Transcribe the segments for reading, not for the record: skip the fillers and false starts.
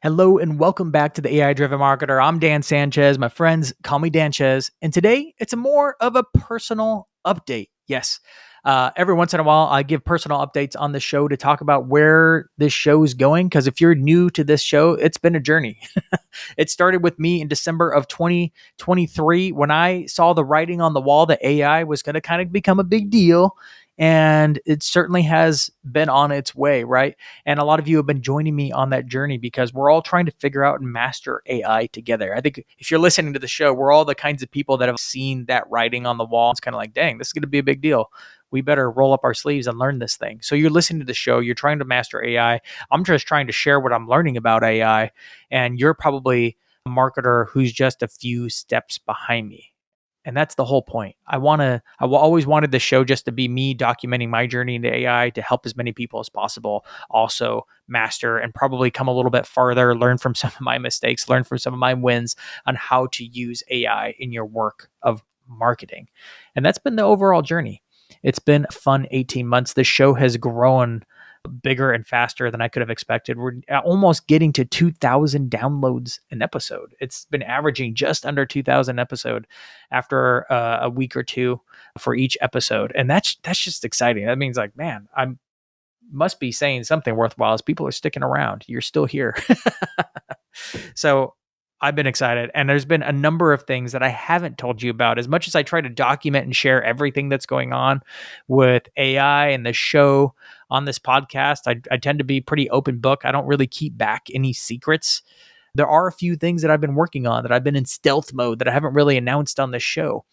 Hello and welcome back to the AI Driven Marketer. I'm Dan Sanchez. My friends call me Danchez. And today it's a more of a personal update. Yes. Every once in a while, I give personal updates on the show to talk about where this show is going. Because if you're new to this show, it's been a journey. It started with me in December of 2023 when I saw the writing on the wall that AI was going to kind of become a big deal. And it certainly has been on its way, right? And a lot of you have been joining me on that journey because we're all trying to figure out and master AI together. I think if you're listening to the show, we're all the kinds of people that have seen that writing on the wall. It's kind of like, dang, this is going to be a big deal. We better roll up our sleeves and learn this thing. So you're listening to the show, you're trying to master AI. I'm just trying to share what I'm learning about AI. And you're probably a marketer who's just a few steps behind me. And that's the whole point. I always wanted the show just to be me documenting my journey into AI to help as many people as possible also master and probably come a little bit farther, learn from some of my mistakes, learn from some of my wins on how to use AI in your work of marketing. And that's been the overall journey. It's been a fun 18 months. The show has grown bigger and faster than I could have expected. We're almost getting to 2,000 downloads an episode. It's been averaging just under 2,000 episode after a week or two for each episode. And that's just exciting. That means like, man, I must be saying something worthwhile as people are sticking around. You're still here. So I've been excited. And there's been a number of things that I haven't told you about. As much as I try to document and share everything that's going on with AI and the show on this podcast, I tend to be pretty open book. I don't really keep back any secrets. There are a few things that I've been working on that I've been in stealth mode that I haven't really announced on this show.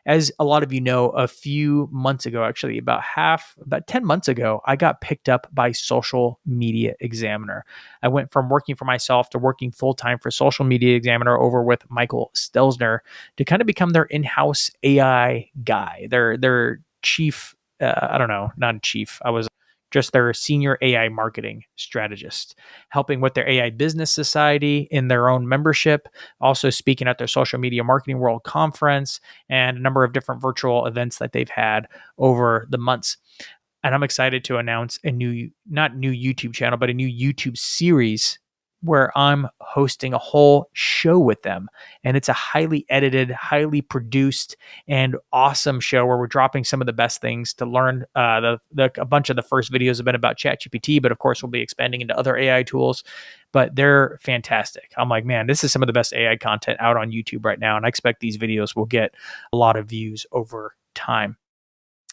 As a lot of you know, a few months ago, actually about 10 months ago, I got picked up by Social Media Examiner. I went from working for myself to working full-time for Social Media Examiner over with Michael Stelzner to kind of become their in-house AI guy, their chief, not chief. I was just their senior AI marketing strategist, helping with their AI Business Society in their own membership, also speaking at their Social Media Marketing World Conference, and a number of different virtual events that they've had over the months. And I'm excited to announce not new YouTube channel, but a new YouTube series where I'm hosting a whole show with them. And it's a highly edited, highly produced, and awesome show where we're dropping some of the best things to learn. A bunch of the first videos have been about ChatGPT, but of course we'll be expanding into other AI tools. But they're fantastic. I'm like, man, this is some of the best AI content out on YouTube right now. And I expect these videos will get a lot of views over time.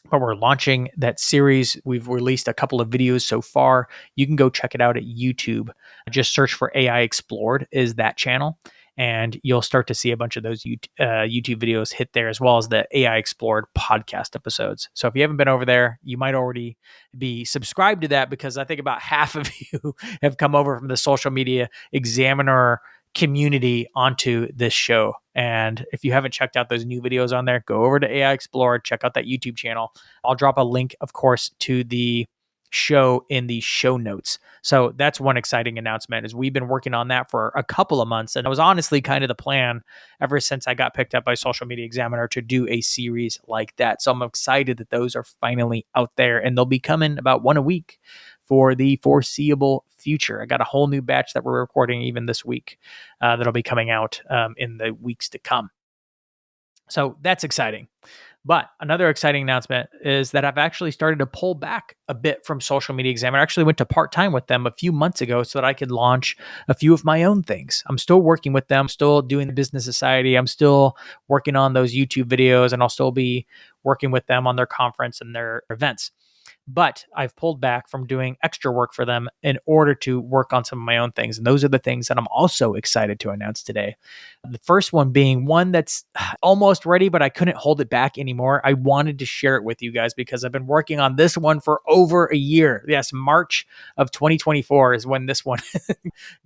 But we're launching that series. We've released a couple of videos so far. You can go check it out at YouTube. Just search for AI Explored is that channel. And you'll start to see a bunch of those YouTube videos hit there, as well as the AI Explored podcast episodes. So if you haven't been over there, you might already be subscribed to that, because I think about half of you have come over from the Social Media Examiner community onto this show. And if you haven't checked out those new videos on there, go over to AI Explorer, check out that YouTube channel. I'll drop a link, of course, to the show in the show notes. So that's one exciting announcement, is we've been working on that for a couple of months. And it was honestly kind of the plan ever since I got picked up by Social Media Examiner to do a series like that. So I'm excited that those are finally out there, and they'll be coming about one a week for the foreseeable future. I got a whole new batch that we're recording even this week that'll be coming out in the weeks to come. So that's exciting. But another exciting announcement is that I've actually started to pull back a bit from Social Media Examiner. I actually went to part-time with them a few months ago so that I could launch a few of my own things. I'm still working with them, still doing the Business Society. I'm still working on those YouTube videos, and I'll still be working with them on their conference and their events. But I've pulled back from doing extra work for them in order to work on some of my own things. And those are the things that I'm also excited to announce today. The first one being one that's almost ready, but I couldn't hold it back anymore. I wanted to share it with you guys because I've been working on this one for over a year. Yes, March of 2024 is when this one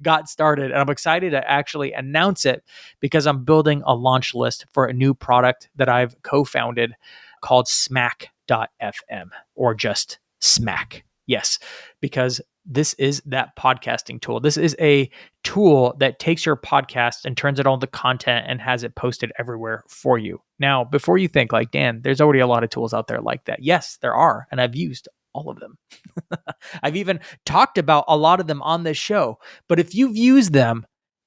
got started. And I'm excited to actually announce it because I'm building a launch list for a new product that I've co-founded called Smack.fm, or just Smack. Yes, because this is that podcasting tool. This is a tool that takes your podcast and turns it all into content and has it posted everywhere for you. Now, before you think like, Dan, there's already a lot of tools out there like that. Yes, there are. And I've used all of them. I've even talked about a lot of them on this show, but if you've used them,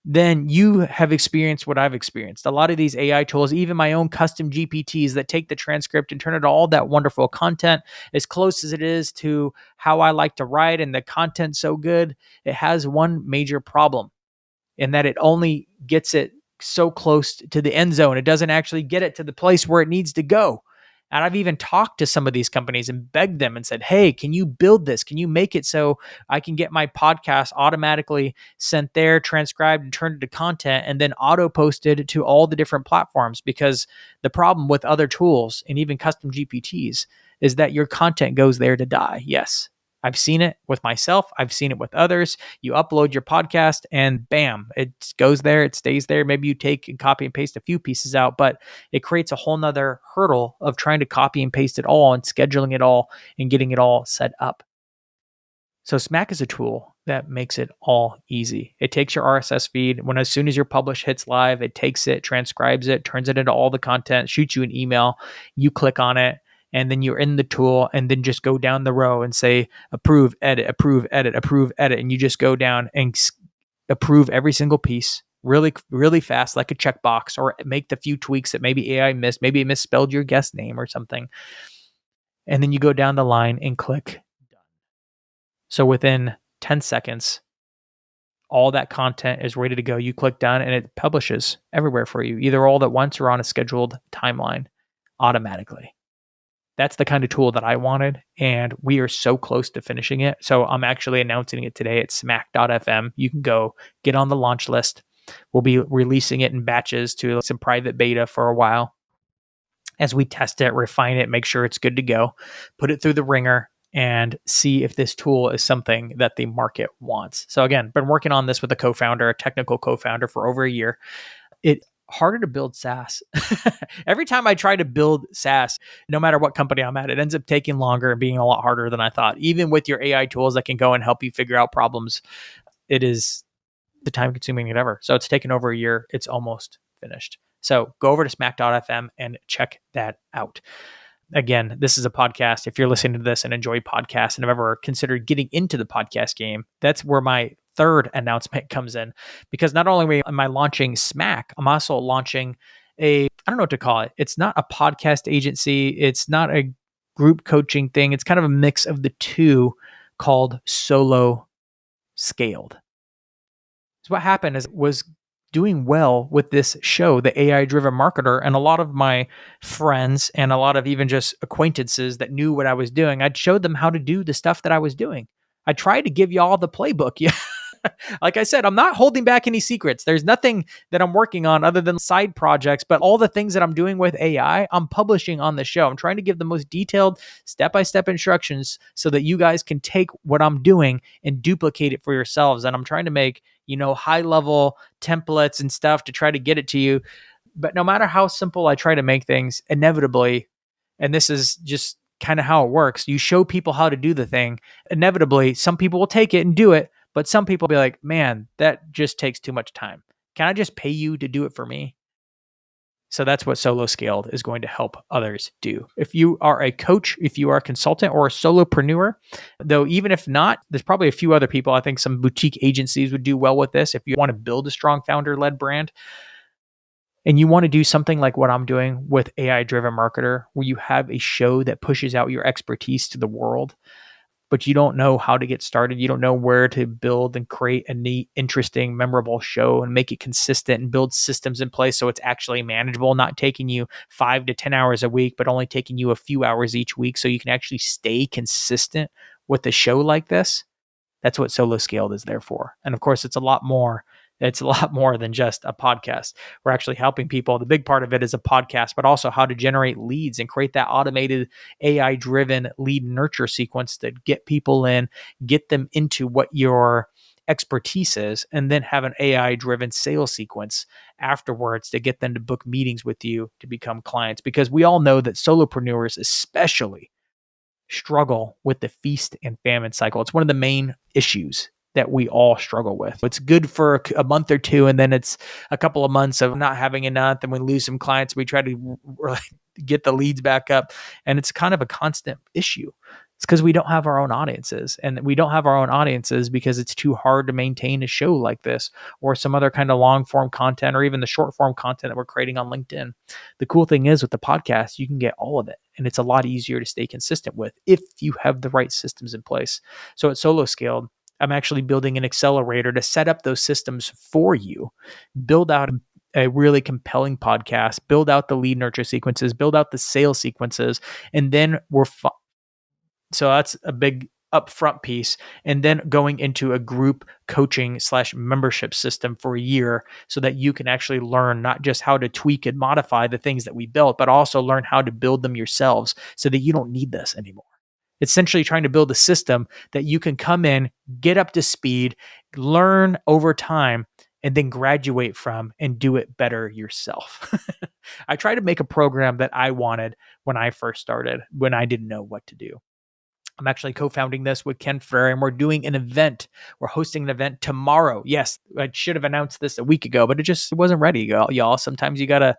then you have experienced what I've experienced. A lot of these AI tools, even my own custom GPTs that take the transcript and turn it to all that wonderful content, as close as it is to how I like to write and the content's so good, it has one major problem in that it only gets it so close to the end zone. It doesn't actually get it to the place where it needs to go. And I've even talked to some of these companies and begged them and said, hey, can you build this? Can you make it so I can get my podcast automatically sent there, transcribed, and turned into content, and then auto posted to all the different platforms? Because the problem with other tools and even custom GPTs is that your content goes there to die. Yes, I've seen it with myself. I've seen it with others. You upload your podcast and bam, it goes there. It stays there. Maybe you take and copy and paste a few pieces out, but it creates a whole nother hurdle of trying to copy and paste it all and scheduling it all and getting it all set up. So Smack is a tool that makes it all easy. It takes your RSS feed. As soon as your publish hits live, it takes it, transcribes it, turns it into all the content, shoots you an email. You click on it, and then you're in the tool, and then just go down the row and say approve, edit, approve, edit, approve, edit, and you just go down and approve every single piece really, really fast, like a checkbox, or make the few tweaks that maybe AI missed. Maybe it misspelled your guest name or something. And then you go down the line and click done. So within 10 seconds, all that content is ready to go. You click done and it publishes everywhere for you, either all at once or on a scheduled timeline automatically. That's the kind of tool that I wanted, and we are so close to finishing it. So I'm actually announcing it today at smack.fm. You can go get on the launch list. We'll be releasing it in batches to some private beta for a while as we test it, refine it, make sure it's good to go, put it through the ringer, and see if this tool is something that the market wants. So again, been working on this with a co-founder, a technical co-founder, for over a year. It's harder to build SaaS. Every time I try to build SaaS, no matter what company I'm at, it ends up taking longer and being a lot harder than I thought. Even with your AI tools that can go and help you figure out problems, it is the time consuming it ever. So it's taken over a year. It's almost finished. So go over to smack.fm and check that out. Again, this is a podcast. If you're listening to this and enjoy podcasts and have ever considered getting into the podcast game, that's where my third announcement comes in. Because not only am I launching Smack, I'm also launching I don't know what to call it. It's not a podcast agency. It's not a group coaching thing. It's kind of a mix of the two called SoloScaled. So what happened is was doing well with this show, The AI Driven Marketer, and a lot of my friends and a lot of even just acquaintances that knew what I was doing, I'd showed them how to do the stuff that I was doing. I tried to give y'all the playbook. Yeah. Like I said, I'm not holding back any secrets. There's nothing that I'm working on other than side projects, but all the things that I'm doing with AI, I'm publishing on the show. I'm trying to give the most detailed step-by-step instructions so that you guys can take what I'm doing and duplicate it for yourselves. And I'm trying to make, high-level templates and stuff to try to get it to you. But no matter how simple I try to make things, inevitably, and this is just kind of how it works, you show people how to do the thing. Inevitably, some people will take it and do it, but some people will be like, man, that just takes too much time. Can I just pay you to do it for me? So that's what SoloScaled is going to help others do. If you are a coach, if you are a consultant or a solopreneur, though even if not, there's probably a few other people. I think some boutique agencies would do well with this. If you want to build a strong founder-led brand and you want to do something like what I'm doing with AI Driven Marketer, where you have a show that pushes out your expertise to the world, but you don't know how to get started. You don't know where to build and create a neat, interesting, memorable show and make it consistent and build systems in place so it's actually manageable, not taking you 5 to 10 hours a week, but only taking you a few hours each week so you can actually stay consistent with a show like this. That's what SoloScaled is there for. And of course, it's a lot more. It's a lot more than just a podcast. We're actually helping people. The big part of it is a podcast, but also how to generate leads and create that automated AI-driven lead nurture sequence to get people in, get them into what your expertise is, and then have an AI-driven sales sequence afterwards to get them to book meetings with you to become clients. Because we all know that solopreneurs especially struggle with the feast and famine cycle. It's one of the main issues that we all struggle with. It's good for a month or two, and then it's a couple of months of not having enough, and we lose some clients. We try to get the leads back up, and it's kind of a constant issue. It's because we don't have our own audiences. And we don't have our own audiences because it's too hard to maintain a show like this or some other kind of long form content or even the short form content that we're creating on LinkedIn. The cool thing is with the podcast, you can get all of it. And it's a lot easier to stay consistent with if you have the right systems in place. So at SoloScaled, I'm actually building an accelerator to set up those systems for you, build out a really compelling podcast, build out the lead nurture sequences, build out the sales sequences, and then so that's a big upfront piece. And then going into a group coaching / membership system for a year so that you can actually learn not just how to tweak and modify the things that we built, but also learn how to build them yourselves so that you don't need this anymore. It's essentially trying to build a system that you can come in, get up to speed, learn over time, and then graduate from and do it better yourself. I tried to make a program that I wanted when I first started, when I didn't know what to do. I'm actually co-founding this with Ken Ferrer, and we're doing an event. We're hosting an event tomorrow. Yes, I should have announced this a week ago, but it wasn't ready, y'all. Sometimes you gotta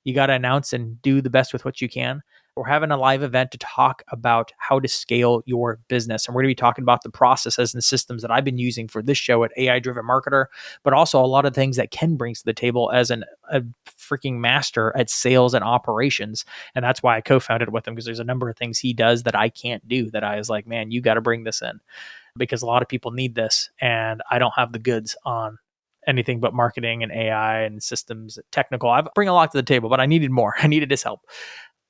announce and do the best with what you can. We're having a live event to talk about how to scale your business. And we're going to be talking about the processes and systems that I've been using for this show at AI Driven Marketer, but also a lot of things that Ken brings to the table as a freaking master at sales and operations. And that's why I co-founded with him, because there's a number of things he does that I can't do that I was like, man, you got to bring this in because a lot of people need this. And I don't have the goods on anything but marketing and AI and systems technical. I bring a lot to the table, but I needed more. I needed his help.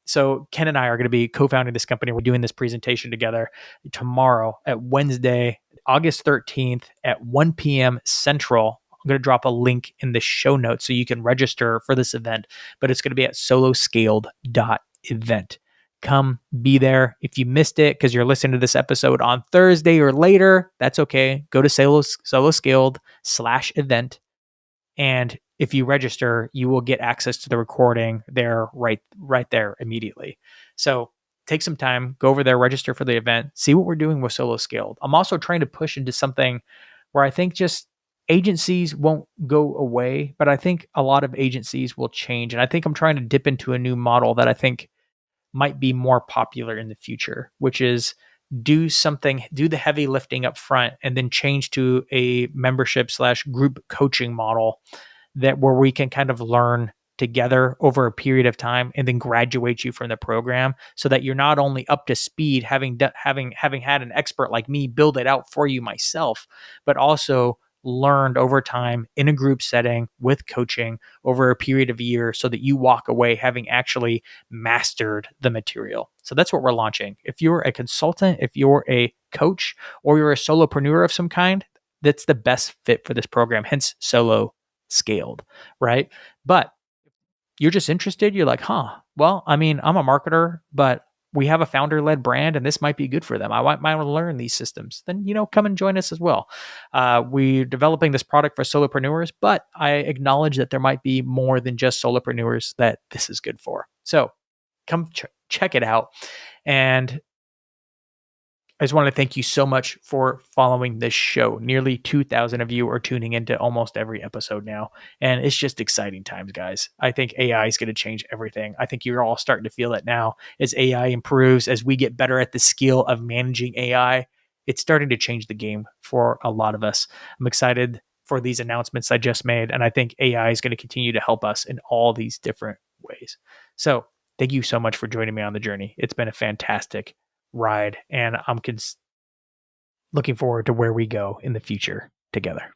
So Ken and I are going to be co-founding this company. We're doing this presentation together tomorrow at Wednesday, August 13th at 1 p.m. Central. I'm going to drop a link in the show notes so you can register for this event, but it's going to be at soloscaled.event. Come be there. If you missed it because you're listening to this episode on Thursday or later, that's okay. Go to soloscaled.event. And if you register, you will get access to the recording there right there immediately. So take some time, go over there, register for the event, see what we're doing with SoloScaled. I'm also trying to push into something where I think just agencies won't go away, but I think a lot of agencies will change. And I think I'm trying to dip into a new model that I think might be more popular in the future, which is do the heavy lifting up front and then change to a membership / group coaching model that where we can kind of learn together over a period of time and then graduate you from the program so that you're not only up to speed having had an expert like me build it out for you myself, but also learned over time in a group setting with coaching over a period of years so that you walk away having actually mastered the material. So that's what we're launching. If you're a consultant, if you're a coach, or you're a solopreneur of some kind, that's the best fit for this program, hence SoloScaled, right? But you're just interested, you're like, well, I mean, I'm a marketer, but we have a founder-led brand and this might be good for them. I might want to learn these systems. Then, come and join us as well. We're developing this product for solopreneurs, but I acknowledge that there might be more than just solopreneurs that this is good for. So come check it out. And I just want to thank you so much for following this show. Nearly 2,000 of you are tuning into almost every episode now. And it's just exciting times, guys. I think AI is going to change everything. I think you're all starting to feel it now as AI improves, as we get better at the skill of managing AI. It's starting to change the game for a lot of us. I'm excited for these announcements I just made. And I think AI is going to continue to help us in all these different ways. So thank you so much for joining me on the journey. It's been a fantastic ride, and I'm looking forward to where we go in the future together.